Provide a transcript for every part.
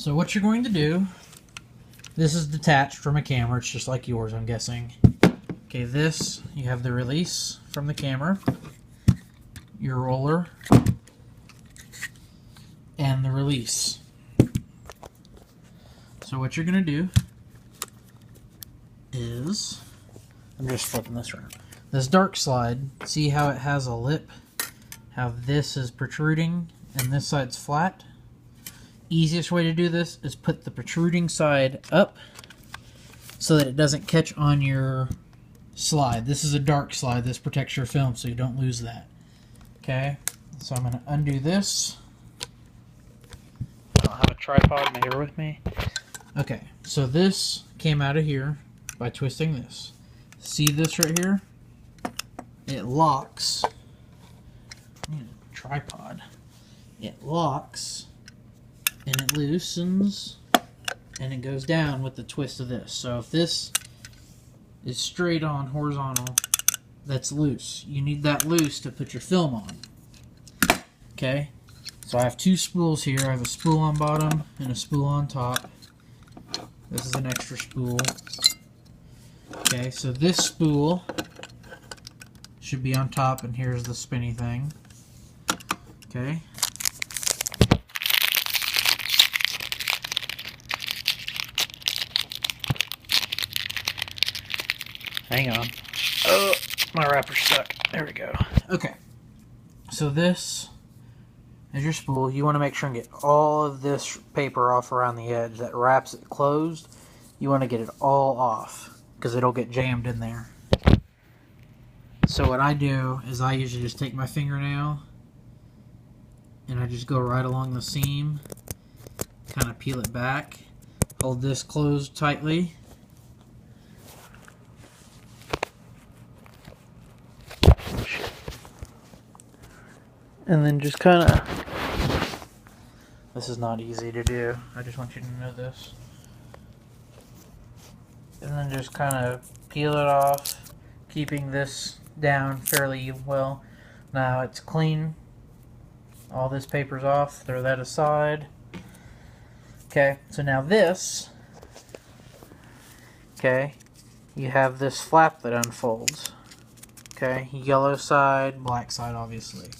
So what you're going to do, this is detached from a camera, it's just like yours, I'm guessing. Okay, this, you have the release from the camera, your roller, and the release. So what you're going to do is, I'm just flipping this around. This dark slide, see how it has a lip? How this is protruding and this side's flat? Easiest way to do this is put the protruding side up so that it doesn't catch on your slide. This is a dark slide. This protects your film so you don't lose that. Okay, so I'm going to undo this. I don't have a tripod here with me. Okay, so this came out of here by twisting this. See this right here? It locks. I need a tripod. It locks and it loosens and it goes down with the twist of this. So if this is straight on horizontal, that's loose. You need that loose to put your film on. Okay, so I have two spools here. I have a spool on bottom and a spool on top. This is an extra spool. Okay, so this spool should be on top, and here's the spinny thing. Okay. Hang on. Oh, my wrapper's stuck. There we go. Okay. So this is your spool. You want to make sure and get all of this paper off around the edge that wraps it closed. You want to get it all off because it'll get jammed in there. So what I do is I usually just take my fingernail and I just go right along the seam, kind of peel it back, hold this closed tightly, and then just kind of, this is not easy to do, I just want you to know this, and then just kind of peel it off, keeping this down fairly well. Now it's clean, all this paper's off, throw that aside. Okay, so now this, okay, you have this flap that unfolds. Okay, yellow side, black side obviously.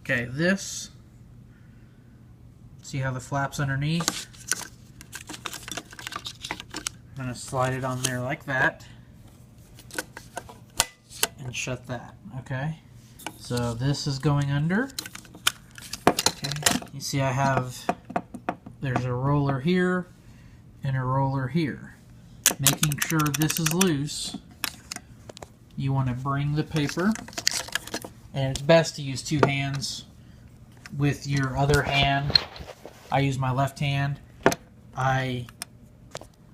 Okay, this, see how the flap's underneath? I'm going to slide it on there like that and shut that. Okay, so this is going under. Okay, you see I have, there's a roller here and a roller here. Making sure this is loose, you want to bring the paper, and it's best to use two hands. With your other hand, I use my left hand, I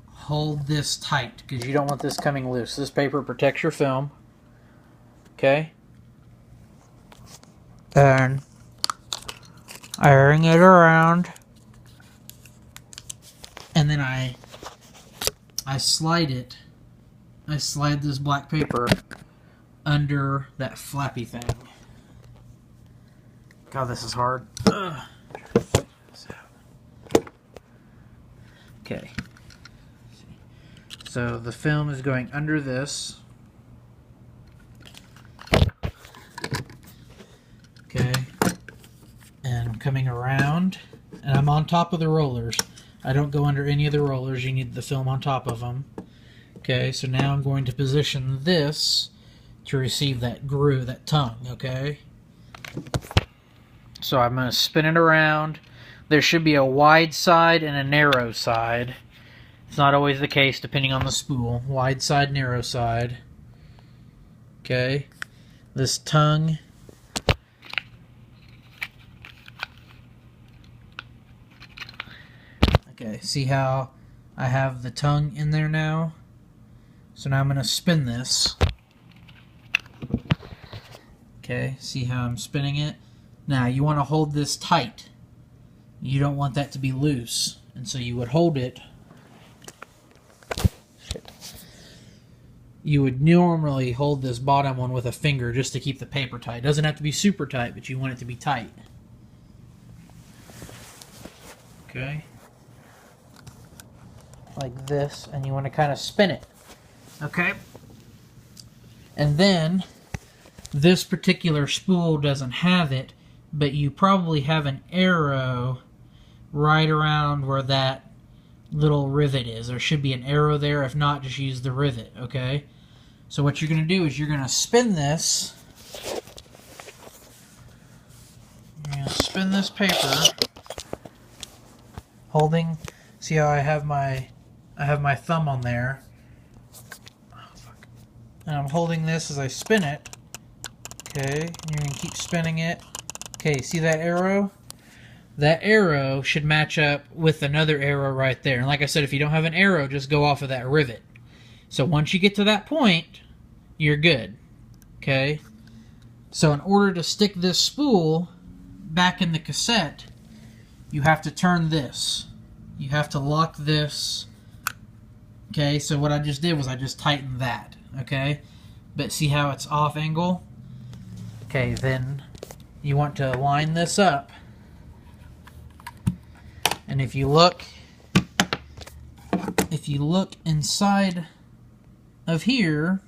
hold this tight because you don't want this coming loose. This paper protects your film. Okay, and I ring it around, and then I slide it. I slide this black paper under that flappy thing. God, this is hard. Okay, so the film is going under this. Okay, and I'm coming around, and I'm on top of the rollers. I don't go under any of the rollers. You need the film on top of them. Okay, so now I'm going to position this to receive that groove, that tongue, okay? So I'm going to spin it around. There should be a wide side and a narrow side. It's not always the case depending on the spool. Wide side, narrow side. Okay, this tongue. Okay, see how I have the tongue in there now? So now I'm going to spin this. Okay, see how I'm spinning it? Now you want to hold this tight. You don't want that to be loose. And so you would hold it. You would normally hold this bottom one with a finger just to keep the paper tight. It doesn't have to be super tight, but you want it to be tight. Okay. like this, and you want to kind of spin it. Okay? And then, this particular spool doesn't have it, but you probably have an arrow right around where that little rivet is. There should be an arrow there. If not, just use the rivet, okay? So what you're going to do is you're going to spin this. You're going to spin this paper, holding, see how I have my thumb on there. Oh, fuck. And I'm holding this as I spin it. Okay, and you're going to keep spinning it. Okay, see that arrow? That arrow should match up with another arrow right there. And like I said, if you don't have an arrow, just go off of that rivet. So once you get to that point, you're good. Okay? So in order to stick this spool back in the cassette, you have to turn this. You have to lock this. Okay, so what I just did was I just tightened that. Okay? But see how it's off angle? Okay, then you want to line this up. And if you look inside of here,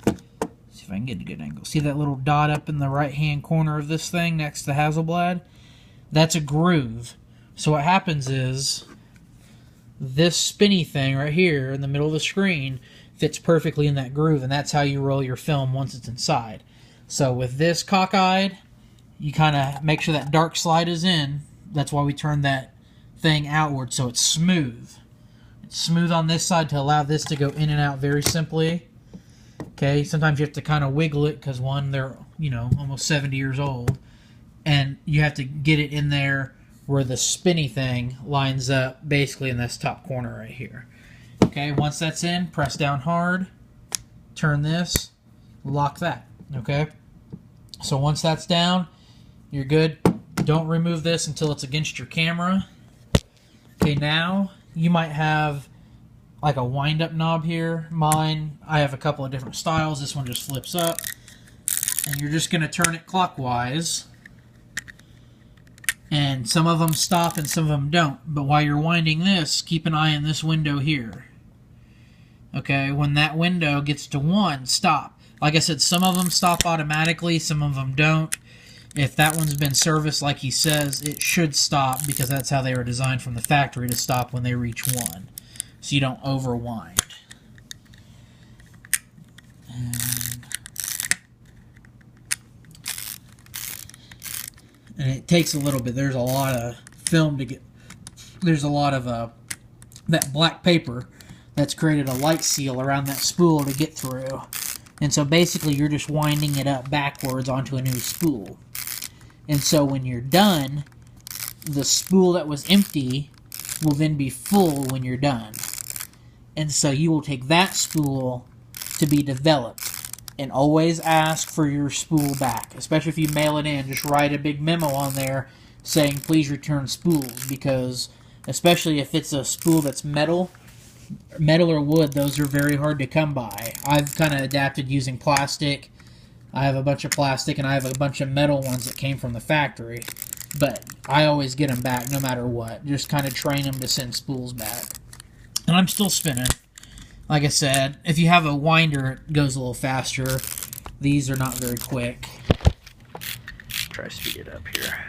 see if I can get a good angle. See that little dot up in the right-hand corner of this thing next to hasselblad? That's a groove. So what happens is this spinny thing right here in the middle of the screen fits perfectly in that groove, and that's how you roll your film once it's inside. So with this cockeyed, you kind of make sure that dark slide is in. That's why we turn that thing outward so it's smooth. It's smooth on this side to allow this to go in and out very simply. Okay, sometimes you have to kind of wiggle it because one, they're, you know, almost 70 years old, and you have to get it in there where the spinny thing lines up basically in this top corner right here. Okay, once that's in, press down hard, turn this, lock that. Okay, so once that's down, you're good. Don't remove this until it's against your camera. Okay, now you might have like a wind-up knob here. Mine, I have a couple of different styles. This one just flips up. And you're just going to turn it clockwise. And some of them stop and some of them don't. But while you're winding this, keep an eye on this window here. Okay, when that window gets to 1, stop. Like I said, some of them stop automatically, some of them don't. If that one's been serviced like he says, it should stop because that's how they were designed from the factory, to stop when they reach 1. So you don't overwind. And it takes a little bit. There's a lot of film to get. There's a lot of that black paper that's created a light seal around that spool to get through. And so basically you're just winding it up backwards onto a new spool. And so when you're done, the spool that was empty will then be full when you're done. And so you will take that spool to be developed. And always ask for your spool back. Especially if you mail it in, just write a big memo on there saying please return spools. Because especially if it's a spool that's metal or wood, those are very hard to come by. I've kind of adapted using plastic. I have a bunch of plastic and I have a bunch of metal ones that came from the factory. But I always get them back no matter what. Just kind of train them to send spools back. And I'm still spinning. Like I said, if you have a winder, it goes a little faster. These are not very quick. Try to speed it up here.